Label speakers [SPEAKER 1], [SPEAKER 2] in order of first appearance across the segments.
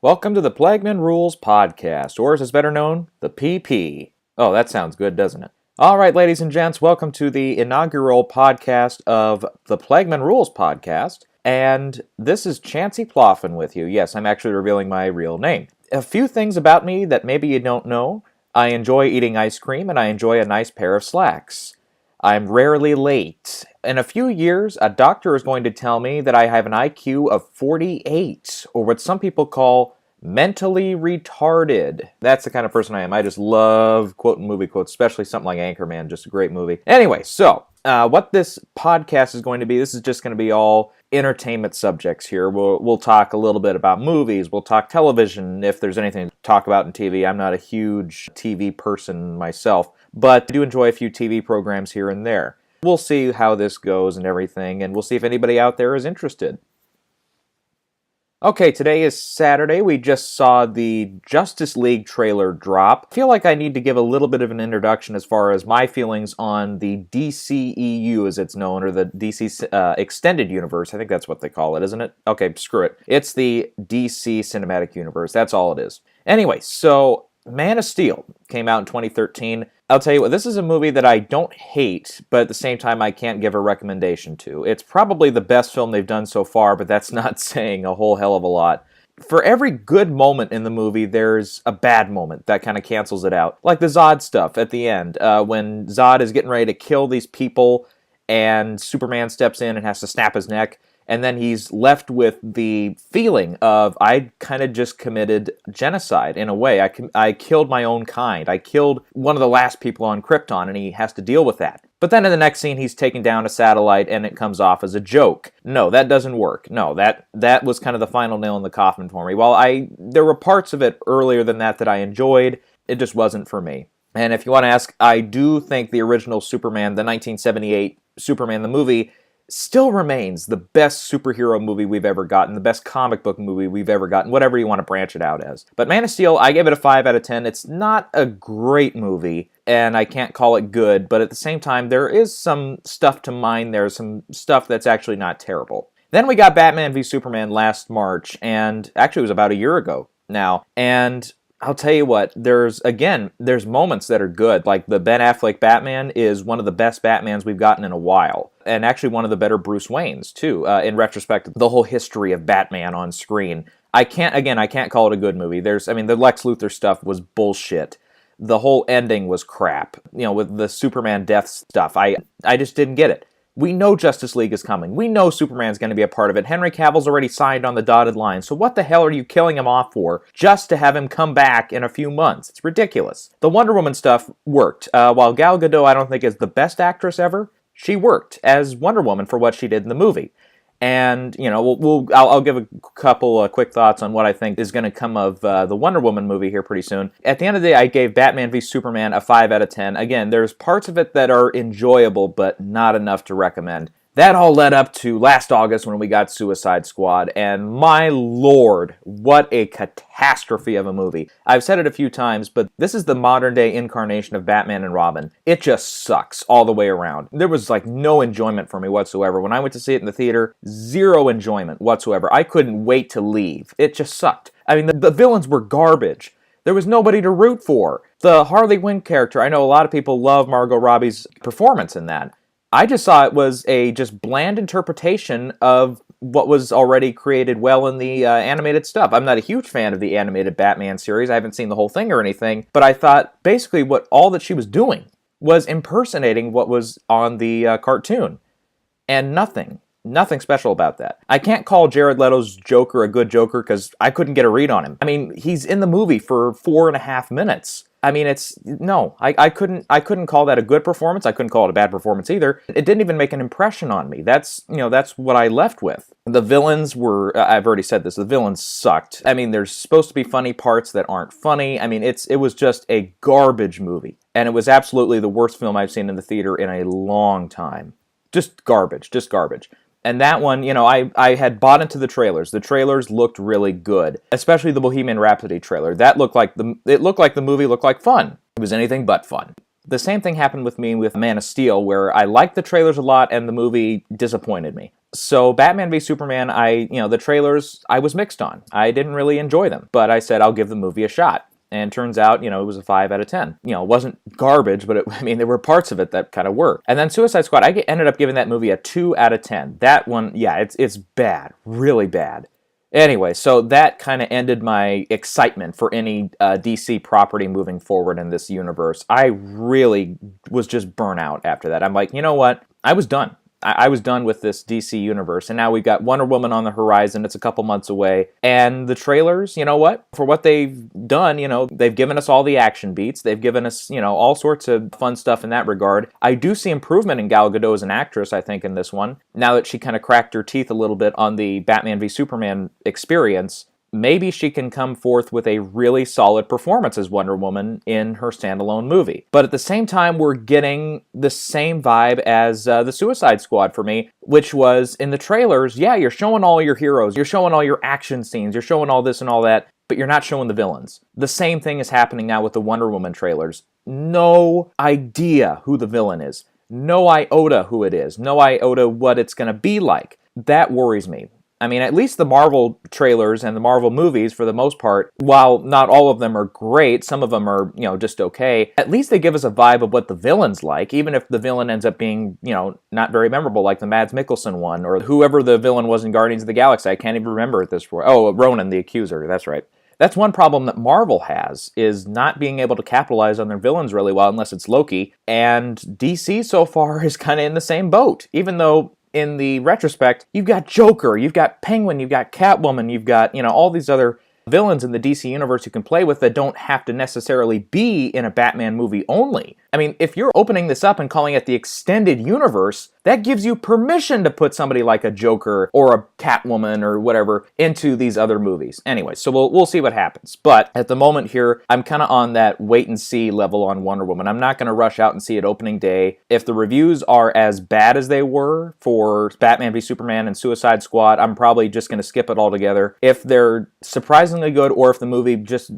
[SPEAKER 1] Welcome to the Plagmanrules podcast, or as it's better known, the PP. Oh, that sounds good, doesn't it? All right, ladies and gents, welcome to the inaugural podcast of the Plagmanrules podcast, and this is Chancey Ploffin with you. Yes, I'm actually revealing my real name. A few things about me that maybe you don't know. I enjoy eating ice cream, and I enjoy a nice pair of slacks. I'm rarely late. In a few years, a doctor is going to tell me that I have an IQ of 48, or what some people call mentally retarded. That's the kind of person I am. I just love quoting movie quotes, especially something like Anchorman, just a great movie. Anyway, so what this podcast is going to be, this is just going to be all entertainment subjects here. We'll talk a little bit about movies. We'll talk television if there's anything to talk about in TV. I'm not a huge TV person myself, but I do enjoy a few TV programs here and there. We'll see how this goes and everything, and we'll see if anybody out there is interested. Okay, today is Saturday. We just saw the Justice League trailer drop. I feel like I need to give a little bit of an introduction as far as my feelings on the DCEU, as it's known, or the DC Extended Universe. I think that's what they call it, isn't it? Okay, screw it. It's the DC Cinematic Universe. That's all it is. Anyway, so Man of Steel came out in 2013. I'll tell you what, this is a movie that I don't hate, but at the same time I can't give a recommendation to. It's probably the best film they've done so far, but that's not saying a whole hell of a lot. For every good moment in the movie, there's a bad moment that kind of cancels it out. Like the Zod stuff at the end, when Zod is getting ready to kill these people, and Superman steps in and has to snap his neck, and then he's left with the feeling of, I kind of just committed genocide in a way. I killed my own kind. I killed one of the last people on Krypton, and he has to deal with that. But then in the next scene, he's taking down a satellite, and it comes off as a joke. No, that doesn't work. No, that was kind of the final nail in the coffin for me. While there were parts of it earlier than that I enjoyed, it just wasn't for me. And if you want to ask, I do think the original Superman, the 1978 Superman, the movie, still remains the best superhero movie we've ever gotten, the best comic book movie we've ever gotten, whatever you want to branch it out as. But Man of Steel, I give it a 5 out of 10. It's not a great movie, and I can't call it good, but at the same time, there is some stuff to mine there, some stuff that's actually not terrible. Then we got Batman v Superman last March, and actually it was about a year ago now, and I'll tell you what, there's moments that are good. Like the Ben Affleck Batman is one of the best Batmans we've gotten in a while. And actually one of the better Bruce Waynes, too, in retrospect, the whole history of Batman on screen. I can't call it a good movie. The Lex Luthor stuff was bullshit. The whole ending was crap. With the Superman death stuff, I just didn't get it. We know Justice League is coming. We know Superman's going to be a part of it. Henry Cavill's already signed on the dotted line. So what the hell are you killing him off for just to have him come back in a few months? It's ridiculous. The Wonder Woman stuff worked. While Gal Gadot I don't think is the best actress ever, she worked as Wonder Woman for what she did in the movie. And, I'll give a couple quick thoughts on what I think is going to come of the Wonder Woman movie here pretty soon. At the end of the day, I gave Batman v Superman a 5 out of 10. Again, there's parts of it that are enjoyable, but not enough to recommend. That all led up to last August when we got Suicide Squad, and my lord, what a catastrophe of a movie. I've said it a few times, but this is the modern-day incarnation of Batman and Robin. It just sucks all the way around. There was, no enjoyment for me whatsoever. When I went to see it in the theater, zero enjoyment whatsoever. I couldn't wait to leave. It just sucked. The villains were garbage. There was nobody to root for. The Harley Quinn character, I know a lot of people love Margot Robbie's performance in that. I just saw it was a just bland interpretation of what was already created well in the animated stuff. I'm not a huge fan of the animated Batman series. I haven't seen the whole thing or anything, but I thought basically all that she was doing was impersonating what was on the cartoon. And nothing special about that. I can't call Jared Leto's Joker a good Joker because I couldn't get a read on him. He's in the movie for 4.5 minutes. I couldn't call that a good performance. I couldn't call it a bad performance either. It didn't even make an impression on me. That's what I left with. The villains were, I've already said this, the villains sucked. There's supposed to be funny parts that aren't funny. It was just a garbage movie. And it was absolutely the worst film I've seen in the theater in a long time. Just garbage. And that one, I had bought into the trailers. The trailers looked really good, especially the Bohemian Rhapsody trailer. It looked like the movie looked like fun. It was anything but fun. The same thing happened with me with Man of Steel, where I liked the trailers a lot and the movie disappointed me. So Batman v Superman, the trailers, I was mixed on. I didn't really enjoy them, but I said I'll give the movie a shot. And turns out, it was a 5 out of 10. It wasn't garbage, but there were parts of it that kind of worked. And then Suicide Squad, I ended up giving that movie a 2 out of 10. That one, yeah, it's bad, really bad. Anyway, so that kind of ended my excitement for any DC property moving forward in this universe. I really was just burnt out after that. I'm like, you know what? I was done. I was done with this DC universe, and now we've got Wonder Woman on the horizon. It's a couple months away, and the trailers, you know what? For what they've done, they've given us all the action beats. They've given us, all sorts of fun stuff in that regard. I do see improvement in Gal Gadot as an actress, I think, in this one. Now that she kind of cracked her teeth a little bit on the Batman v Superman experience, maybe she can come forth with a really solid performance as Wonder Woman in her standalone movie. But at the same time, we're getting the same vibe as the Suicide Squad for me, which was in the trailers, yeah, you're showing all your heroes, you're showing all your action scenes, you're showing all this and all that, but you're not showing the villains. The same thing is happening now with the Wonder Woman trailers. No idea who the villain is. No iota who it is. No iota what it's going to be like. That worries me. I mean, at least the Marvel trailers and the Marvel movies, for the most part, while not all of them are great, some of them are, just okay, at least they give us a vibe of what the villain's like, even if the villain ends up being, not very memorable, like the Mads Mikkelsen one, or whoever the villain was in Guardians of the Galaxy. I can't even remember at this point. Oh, Ronan the Accuser, that's right. That's one problem that Marvel has, is not being able to capitalize on their villains really well unless it's Loki, and DC so far is kind of in the same boat, even though in the retrospect, you've got Joker, you've got Penguin, you've got Catwoman, you've got, all these other villains in the DC universe you can play with that don't have to necessarily be in a Batman movie only. I mean, if you're opening this up and calling it the extended universe, that gives you permission to put somebody like a Joker or a Catwoman or whatever into these other movies. Anyway, so we'll see what happens. But at the moment here, I'm kind of on that wait and see level on Wonder Woman. I'm not going to rush out and see it opening day. If the reviews are as bad as they were for Batman v Superman and Suicide Squad, I'm probably just going to skip it altogether. If they're surprisingly good, or if the movie just,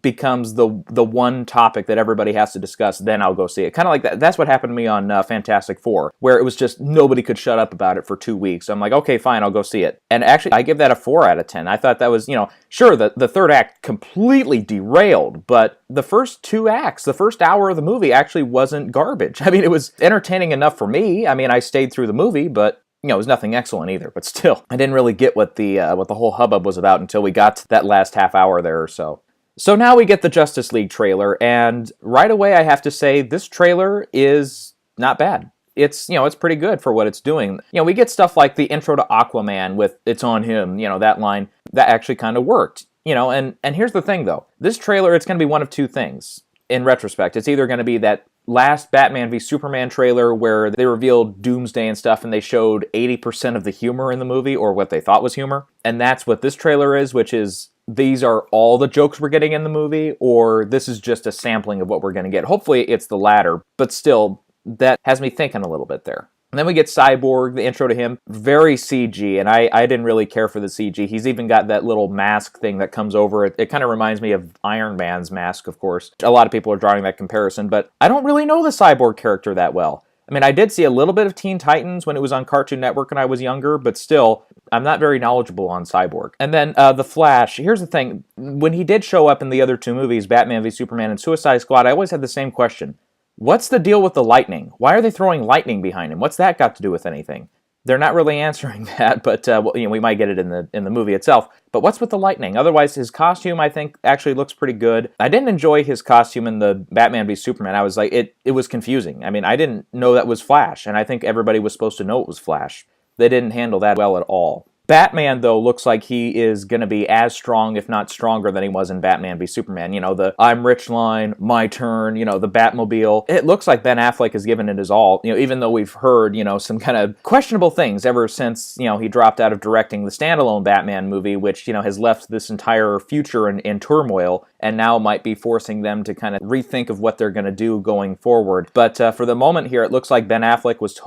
[SPEAKER 1] becomes the one topic that everybody has to discuss, then I'll go see it. Kind of like that. That's what happened to me on Fantastic Four, where it was just nobody could shut up about it for 2 weeks. I'm like, okay, fine, I'll go see it. And actually, I give that a 4 out of 10. I thought that was, sure, the third act completely derailed, but the first 2 acts, the first hour of the movie actually wasn't garbage. I mean, it was entertaining enough for me. I mean, I stayed through the movie, but it was nothing excellent either, but still, I didn't really get what the whole hubbub was about until we got to that last half hour there or so. So now we get the Justice League trailer, and right away I have to say this trailer is not bad. It's, it's pretty good for what it's doing. We get stuff like the intro to Aquaman with "It's on him," that line, that actually kind of worked. And here's the thing though. This trailer, it's going to be one of two things. In retrospect, it's either going to be that last Batman v Superman trailer where they revealed Doomsday and stuff and they showed 80% of the humor in the movie, or what they thought was humor. And that's what this trailer is, which is these are all the jokes we're getting in the movie, or this is just a sampling of what we're going to get. Hopefully it's the latter, but still, that has me thinking a little bit there. And then we get Cyborg, the intro to him, very CG, and I didn't really care for the CG. He's even got that little mask thing that comes over it. It kind of reminds me of Iron Man's mask, of course. A lot of people are drawing that comparison, but I don't really know the Cyborg character that well. I mean, I did see a little bit of Teen Titans when it was on Cartoon Network when I was younger, but still, I'm not very knowledgeable on Cyborg. And then The Flash, here's the thing. When he did show up in the other 2 movies, Batman v Superman and Suicide Squad, I always had the same question. What's the deal with the lightning? Why are they throwing lightning behind him? What's that got to do with anything? They're not really answering that, but we might get it in the movie itself. But what's with the lightning? Otherwise, his costume, I think, actually looks pretty good. I didn't enjoy his costume in the Batman v Superman. I was like, it was confusing. I mean, I didn't know that was Flash, and I think everybody was supposed to know it was Flash. They didn't handle that well at all. Batman, though, looks like he is going to be as strong, if not stronger, than he was in Batman v Superman. The "I'm rich" line, "my turn," the Batmobile. It looks like Ben Affleck has given it his all, even though we've heard, some kind of questionable things ever since, he dropped out of directing the standalone Batman movie, which, has left this entire future in turmoil, and now might be forcing them to kind of rethink of what they're going to do going forward. But for the moment here, it looks like Ben Affleck was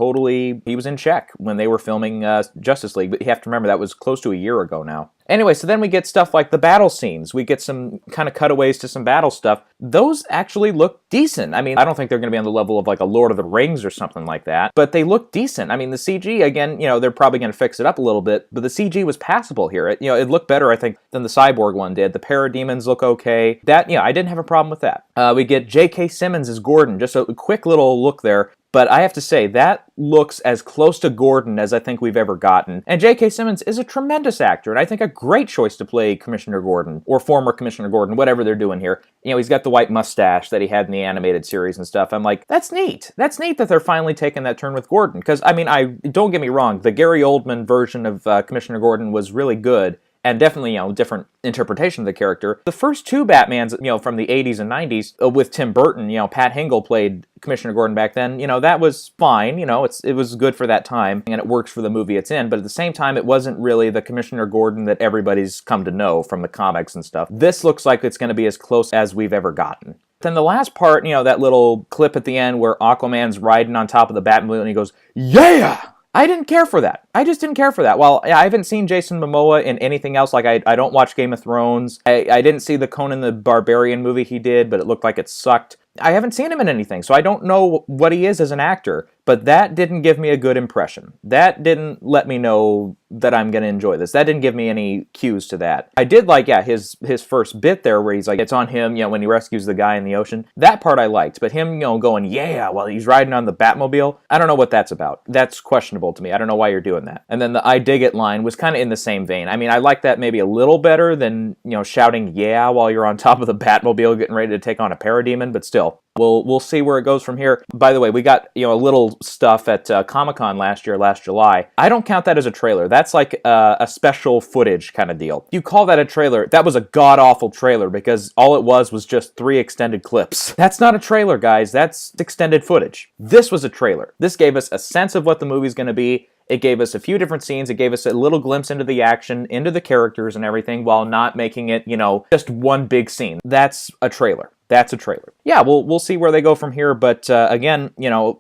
[SPEAKER 1] he was in check when they were filming Justice League. But you have to remember, remember, that was close to a year ago now. Anyway, so then we get stuff like the battle scenes. We get some kind of cutaways to some battle stuff. Those actually look decent. I mean, I don't think they're going to be on the level of like a Lord of the Rings or something like that, but they look decent. I mean, the CG, again, they're probably going to fix it up a little bit, but the CG was passable here. It looked better, I think, than the Cyborg one did. The parademons look okay. That, I didn't have a problem with that. We get J.K. Simmons as Gordon. Just a quick little look there. But I have to say, that looks as close to Gordon as I think we've ever gotten. And J.K. Simmons is a tremendous actor, and I think a great choice to play Commissioner Gordon, or former Commissioner Gordon, whatever they're doing here. He's got the white mustache that he had in the animated series and stuff. I'm like, that's neat. That's neat that they're finally taking that turn with Gordon. Because, I mean, don't get me wrong, the Gary Oldman version of Commissioner Gordon was really good. And definitely, different interpretation of the character. The first two Batmans, from the 80s and 90s, with Tim Burton, Pat Hingle played Commissioner Gordon back then, that was fine, it was good for that time, and it works for the movie it's in, but at the same time, it wasn't really the Commissioner Gordon that everybody's come to know from the comics and stuff. This looks like it's going to be as close as we've ever gotten. Then the last part, that little clip at the end where Aquaman's riding on top of the Batmobile and he goes, "Yeah!" I didn't care for that. I just didn't care for that. Well, I haven't seen Jason Momoa in anything else. Like, I don't watch Game of Thrones. I didn't see the Conan the Barbarian movie he did, but it looked like it sucked. I haven't seen him in anything, so I don't know what he is as an actor, but that didn't give me a good impression. That didn't let me know that I'm going to enjoy this. That didn't give me any cues to that. I did like, his first bit there where he's like, it's on him, when he rescues the guy in the ocean. That part I liked, but him, going, yeah, while he's riding on the Batmobile, I don't know what that's about. That's questionable to me. I don't know why you're doing that. And then the I dig it line was kind of in the same vein. I mean, I like that maybe a little better than, shouting yeah while you're on top of the Batmobile getting ready to take on a parademon, but still. We'll see where it goes from here. By the way, we got a little stuff at Comic-Con last July. I don't count that as a trailer. That's like a special footage kind of deal. You call that a trailer, that was a god-awful trailer because all it was just 3 extended clips. That's not a trailer, guys. That's extended footage. This was a trailer. This gave us a sense of what the movie's going to be. It gave us a few different scenes. It gave us a little glimpse into the action, into the characters and everything, while not making it, just one big scene. That's a trailer. That's a trailer. Yeah, we'll see where they go from here, but again,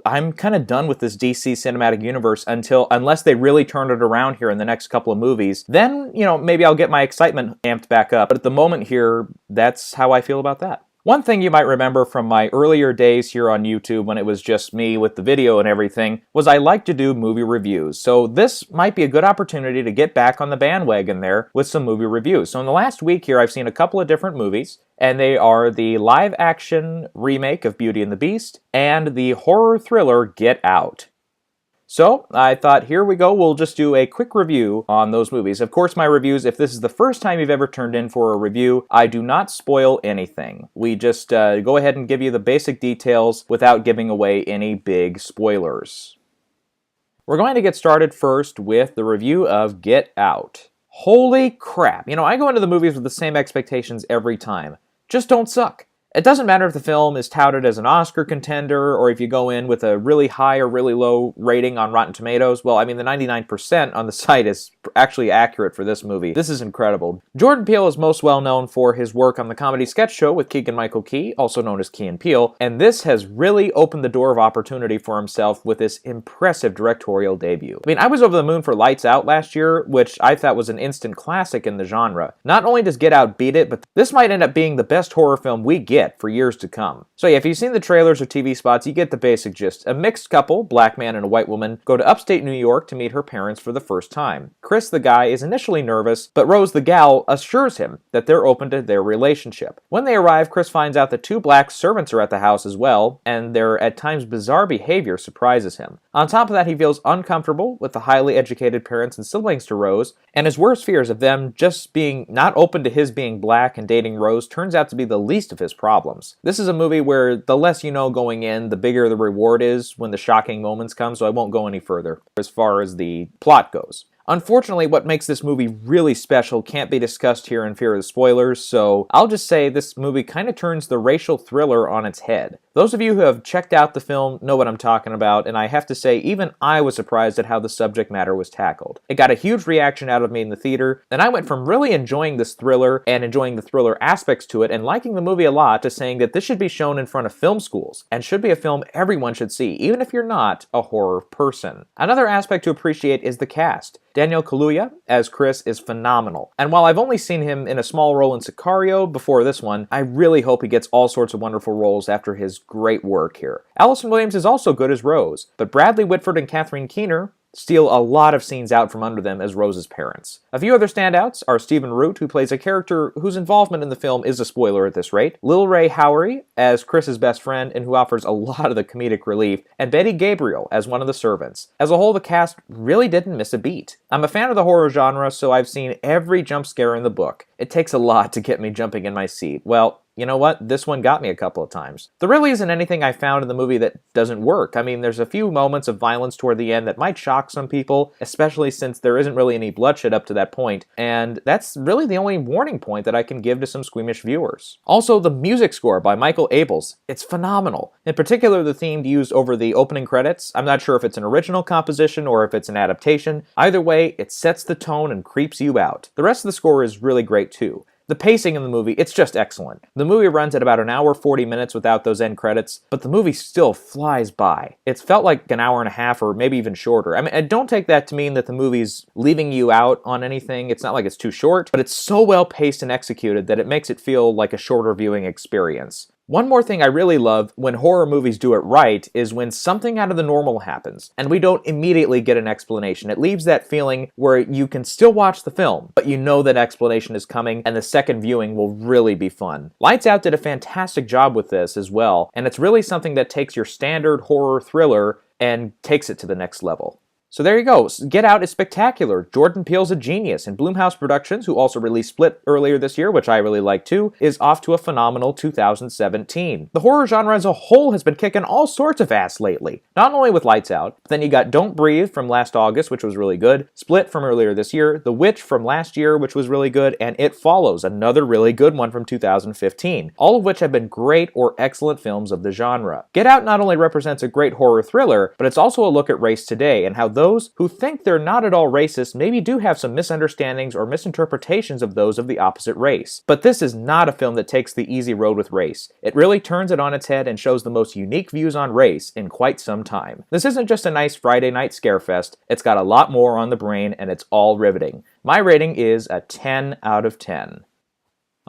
[SPEAKER 1] I'm kind of done with this DC Cinematic Universe unless they really turn it around here in the next couple of movies. Then, maybe I'll get my excitement amped back up. But at the moment here, that's how I feel about that. One thing you might remember from my earlier days here on YouTube when it was just me with the video and everything was I like to do movie reviews. So this might be a good opportunity to get back on the bandwagon there with some movie reviews. So in the last week here, I've seen a couple of different movies, and they are the live-action remake of Beauty and the Beast and the horror thriller Get Out. So, I thought, here we go, we'll just do a quick review on those movies. Of course, my reviews, if this is the first time you've ever turned in for a review, I do not spoil anything. We just go ahead and give you the basic details without giving away any big spoilers. We're going to get started first with the review of Get Out. Holy crap! I go into the movies with the same expectations every time. Just don't suck. It doesn't matter if the film is touted as an Oscar contender or if you go in with a really high or really low rating on Rotten Tomatoes. Well, I mean, the 99% on the site is actually accurate for this movie. This is incredible. Jordan Peele is most well known for his work on the comedy sketch show with Keegan-Michael Key, also known as Key and Peele, and this has really opened the door of opportunity for himself with this impressive directorial debut. I mean, I was over the moon for Lights Out last year, which I thought was an instant classic in the genre. Not only does Get Out beat it, but this might end up being the best horror film we get for years to come. So yeah, if you've seen the trailers or TV spots, you get the basic gist. A mixed couple, black man and a white woman, go to upstate New York to meet her parents for the first time. Chris, the guy, is initially nervous, but Rose, the gal, assures him that they're open to their relationship. When they arrive, Chris finds out that 2 black servants are at the house as well, and their at times bizarre behavior surprises him. On top of that, he feels uncomfortable with the highly educated parents and siblings to Rose, and his worst fears of them just being not open to his being black and dating Rose turns out to be the least of his problems. This is a movie where the less you know going in, the bigger the reward is when the shocking moments come, so I won't go any further as far as the plot goes. Unfortunately, what makes this movie really special can't be discussed here in fear of spoilers, so I'll just say this movie kind of turns the racial thriller on its head. Those of you who have checked out the film know what I'm talking about, and I have to say, even I was surprised at how the subject matter was tackled. It got a huge reaction out of me in the theater, and I went from really enjoying this thriller and enjoying the thriller aspects to it and liking the movie a lot to saying that this should be shown in front of film schools and should be a film everyone should see, even if you're not a horror person. Another aspect to appreciate is the cast. Daniel Kaluuya as Chris is phenomenal, and while I've only seen him in a small role in Sicario before this one, I really hope he gets all sorts of wonderful roles after his great work here. Allison Williams is also good as Rose, but Bradley Whitford and Catherine Keener steal a lot of scenes out from under them as Rose's parents. A few other standouts are Stephen Root, who plays a character whose involvement in the film is a spoiler at this rate, Lil Ray Howery as Chris's best friend and who offers a lot of the comedic relief, and Betty Gabriel as one of the servants. As a whole, the cast really didn't miss a beat. I'm a fan of the horror genre, so I've seen every jump scare in the book. It takes a lot to get me jumping in my seat. Well, you know what? This one got me a couple of times. There really isn't anything I found in the movie that doesn't work. I mean, there's a few moments of violence toward the end that might shock some people, especially since there isn't really any bloodshed up to that point, and that's really the only warning point that I can give to some squeamish viewers. Also, the music score by Michael Abels, it's phenomenal. In particular, the theme used over the opening credits. I'm not sure if it's an original composition or if it's an adaptation. Either way, it sets the tone and creeps you out. The rest of the score is really great too. The pacing in the movie, it's just excellent. The movie runs at about an hour 40 minutes without those end credits, but the movie still flies by. It's felt like an hour and a half or maybe even shorter. I mean, don't take that to mean that the movie's leaving you out on anything. It's not like it's too short, but it's so well paced and executed that it makes it feel like a shorter viewing experience. One more thing I really love when horror movies do it right is when something out of the normal happens, and we don't immediately get an explanation. It leaves that feeling where you can still watch the film, but you know that explanation is coming, and the second viewing will really be fun. Lights Out did a fantastic job with this as well, and it's really something that takes your standard horror thriller and takes it to the next level. So there you go. Get Out is spectacular. Jordan Peele's a genius, and Blumhouse Productions, who also released Split earlier this year, which I really like too, is off to a phenomenal 2017. The horror genre as a whole has been kicking all sorts of ass lately. Not only with Lights Out, but then you got Don't Breathe from last August, which was really good, Split from earlier this year, The Witch from last year, which was really good, and It Follows, another really good one from 2015, all of which have been great or excellent films of the genre. Get Out not only represents a great horror thriller, but it's also a look at race today and how those who think they're not at all racist maybe do have some misunderstandings or misinterpretations of those of the opposite race. But this is not a film that takes the easy road with race. It really turns it on its head and shows the most unique views on race in quite some time. This isn't just a nice Friday night scarefest, it's got a lot more on the brain and it's all riveting. My rating is a 10 out of 10.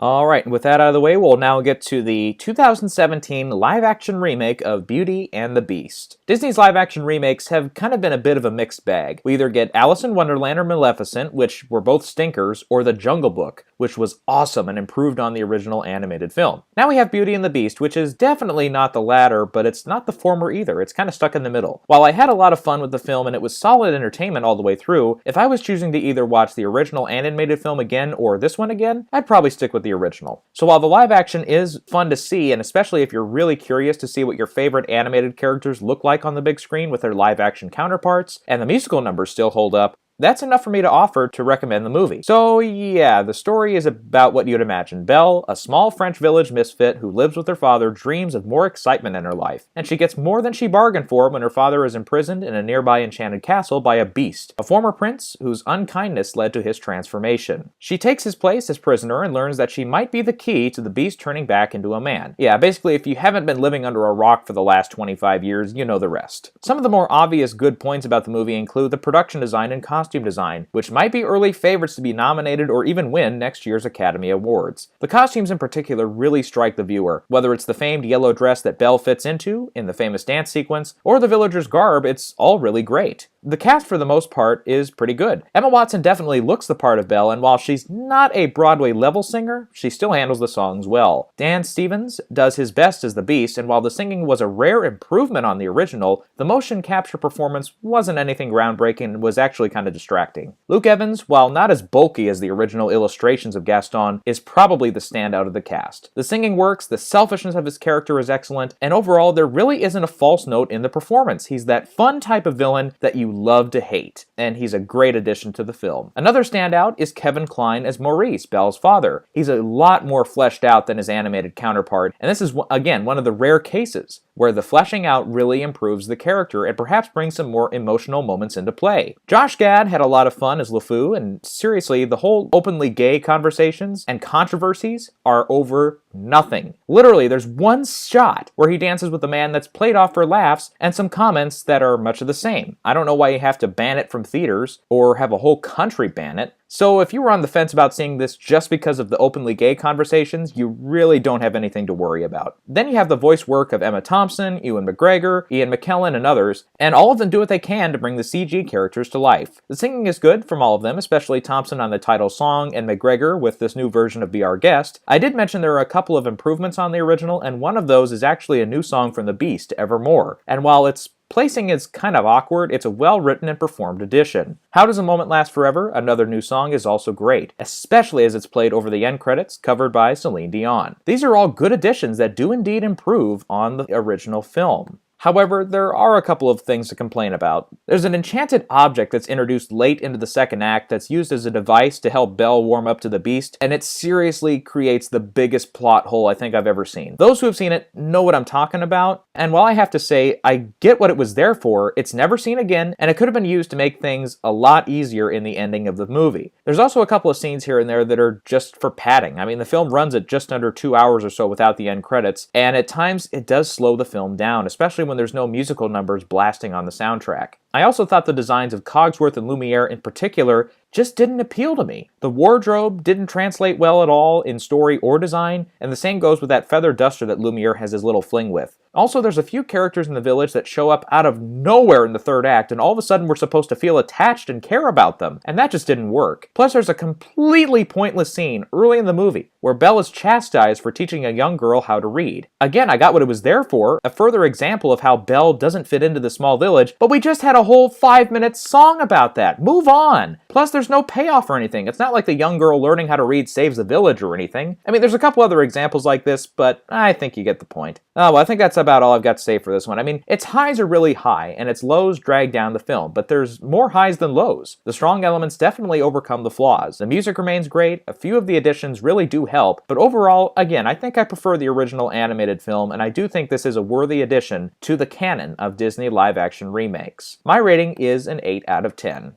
[SPEAKER 1] Alright, and with that out of the way, we'll now get to the 2017 live-action remake of Beauty and the Beast. Disney's live-action remakes have kind of been a bit of a mixed bag. We either get Alice in Wonderland or Maleficent, which were both stinkers, or The Jungle Book, which was awesome and improved on the original animated film. Now we have Beauty and the Beast, which is definitely not the latter, but it's not the former either. It's kind of stuck in the middle. While I had a lot of fun with the film and it was solid entertainment all the way through, if I was choosing to either watch the original animated film again or this one again, I'd probably stick with the original. So while the live action is fun to see, and especially if you're really curious to see what your favorite animated characters look like on the big screen with their live action counterparts, and the musical numbers still hold up, that's enough for me to offer to recommend the movie. So yeah, the story is about what you'd imagine. Belle, a small French village misfit who lives with her father, dreams of more excitement in her life. And she gets more than she bargained for when her father is imprisoned in a nearby enchanted castle by a beast, a former prince whose unkindness led to his transformation. She takes his place as prisoner and learns that she might be the key to the beast turning back into a man. Yeah, basically if you haven't been living under a rock for the last 25 years, you know the rest. Some of the more obvious good points about the movie include the production design and costume design, which might be early favorites to be nominated or even win next year's Academy Awards. The costumes in particular really strike the viewer. Whether it's the famed yellow dress that Belle fits into in the famous dance sequence, or the villager's garb, it's all really great. The cast for the most part is pretty good. Emma Watson definitely looks the part of Belle, and while she's not a Broadway level singer, she still handles the songs well. Dan Stevens does his best as the Beast, and while the singing was a rare improvement on the original, the motion capture performance wasn't anything groundbreaking and was actually kind of distracting. Luke Evans, while not as bulky as the original illustrations of Gaston, is probably the standout of the cast. The singing works, the selfishness of his character is excellent, and overall there really isn't a false note in the performance. He's that fun type of villain that you love to hate, and he's a great addition to the film. Another standout is Kevin Kline as Maurice, Belle's father. He's a lot more fleshed out than his animated counterpart, and this is, again, one of the rare cases where the fleshing out really improves the character and perhaps brings some more emotional moments into play. Josh Gad Dion had a lot of fun as LeFou, and seriously, the whole openly gay conversations and controversies are over nothing. Literally, there's one shot where he dances with a man that's played off for laughs and some comments that are much of the same. I don't know why you have to ban it from theaters or have a whole country ban it. So if you were on the fence about seeing this just because of the openly gay conversations, you really don't have anything to worry about. Then you have the voice work of Emma Thompson, Ewan McGregor, Ian McKellen, and others, and all of them do what they can to bring the CG characters to life. The singing is good from all of them, especially Thompson on the title song and McGregor with this new version of Be Our Guest. I did mention there are a couple of improvements on the original, and one of those is actually a new song from the Beast, Evermore. And while its placing is kind of awkward, it's a well-written and performed addition. How Does a Moment Last Forever, another new song, is also great, especially as it's played over the end credits, covered by Celine Dion. These are all good additions that do indeed improve on the original film. However, there are a couple of things to complain about. There's an enchanted object that's introduced late into the second act that's used as a device to help Belle warm up to the Beast, and it seriously creates the biggest plot hole I think I've ever seen. Those who have seen it know what I'm talking about, and while I have to say I get what it was there for, it's never seen again, and it could have been used to make things a lot easier in the ending of the movie. There's also a couple of scenes here and there that are just for padding. I mean, the film runs at just under 2 hours or so without the end credits, and at times it does slow the film down, especially when there's no musical numbers blasting on the soundtrack. I also thought the designs of Cogsworth and Lumiere in particular just didn't appeal to me. The wardrobe didn't translate well at all in story or design, and the same goes with that feather duster that Lumiere has his little fling with. Also, there's a few characters in the village that show up out of nowhere in the third act, and all of a sudden we're supposed to feel attached and care about them, and that just didn't work. Plus, there's a completely pointless scene early in the movie where Belle is chastised for teaching a young girl how to read. Again, I got what it was there for, a further example of how Belle doesn't fit into the small village, but we just had a whole 5-minute song about that. Move on! Plus, there's no payoff or anything. It's not like the young girl learning how to read saves the village or anything. I mean, there's a couple other examples like this, but I think you get the point. Oh, well, I think that's about all I've got to say for this one. I mean, its highs are really high, and its lows drag down the film, but there's more highs than lows. The strong elements definitely overcome the flaws. The music remains great, a few of the additions really do help, but overall, again, I think I prefer the original animated film, and I do think this is a worthy addition to the canon of Disney live-action remakes. My rating is an 8 out of 10.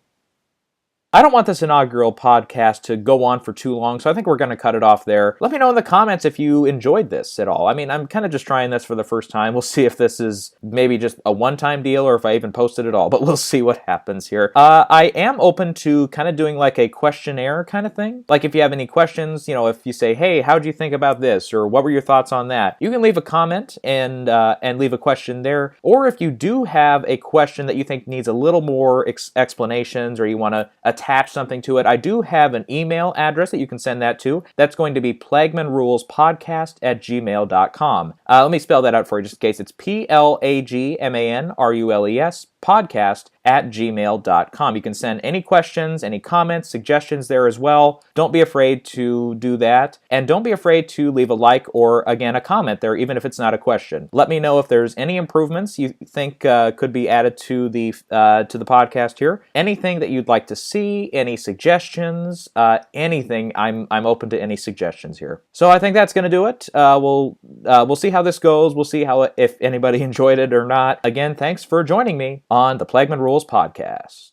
[SPEAKER 1] I don't want this inaugural podcast to go on for too long, so I think we're going to cut it off there. Let me know in the comments if you enjoyed this at all. I mean, I'm kind of just trying this for the first time. We'll see if this is maybe just a one-time deal or if I even post it at all, but we'll see what happens here. I am open to kind of doing like a questionnaire kind of thing. Like if you have any questions, you know, if you say, hey, how'd you think about this? Or what were your thoughts on that? You can leave a comment and leave a question there. Or if you do have a question that you think needs a little more explanations or you want to attach something to it, I do have an email address that you can send that to. That's going to be plagmanrulespodcast@gmail.com. Let me spell that out for you just in case. It's PLAGMANRULES podcast@gmail.com. You can send any questions, any comments, suggestions there as well. Don't be afraid to do that. And don't be afraid to leave a like or, again, a comment there, even if it's not a question. Let me know if there's any improvements you think could be added to the podcast here. Anything that you'd like to see, any suggestions, anything. I'm open to any suggestions here. So I think that's going to do it. We'll see how this goes. We'll see if anybody enjoyed it or not. Again, thanks for joining me on the Plagman Rules podcast.